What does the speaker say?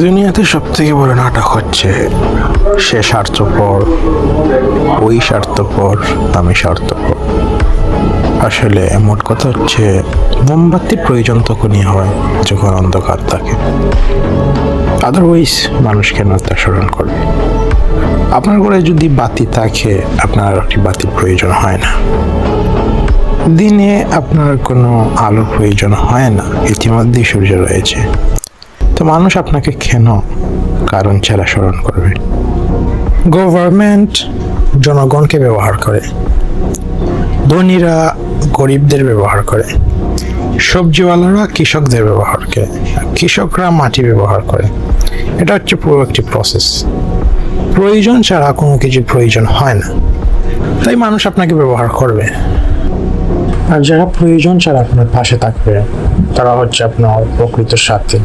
দুনিয়াতে সব থেকে বড় নাটক হচ্ছে সে স্বার্থপর, ওই স্বার্থপর, আমি স্বার্থপর। আসলে মোট কথা হচ্ছে মোমবাতির প্রয়োজন তখনই হয় যখন অন্ধকার থাকে, আদারওয়াইজ মানুষ কেন তা স্মরণ করবে? আপনার ঘরে যদি বাতি থাকে আপনার একটি বাতির প্রয়োজন হয় না, দিনে আপনার কোনো আলোর প্রয়োজন হয় না, ইতিমধ্যেই সূর্য রয়েছে। তো মানুষ আপনাকে কেন কারণ ছাড়া স্মরণ করবে? গভর্নমেন্ট জনগণকে ব্যবহার করে, ধনীরা গরিবদের ব্যবহার করে, সবজিওয়ালারা কৃষকদের ব্যবহার করে, কৃষকরা মাটি ব্যবহার করে। এটা হচ্ছে পুরো একটি প্রসেস। প্রয়োজন ছাড়া কোনো কিছুর প্রয়োজন হয় না, তাই মানুষ আপনাকে ব্যবহার করবে। আর যারা প্রয়োজন ছাড়া আপনার পাশে থাকবে তারা হচ্ছে আপনার প্রকৃত সাথী।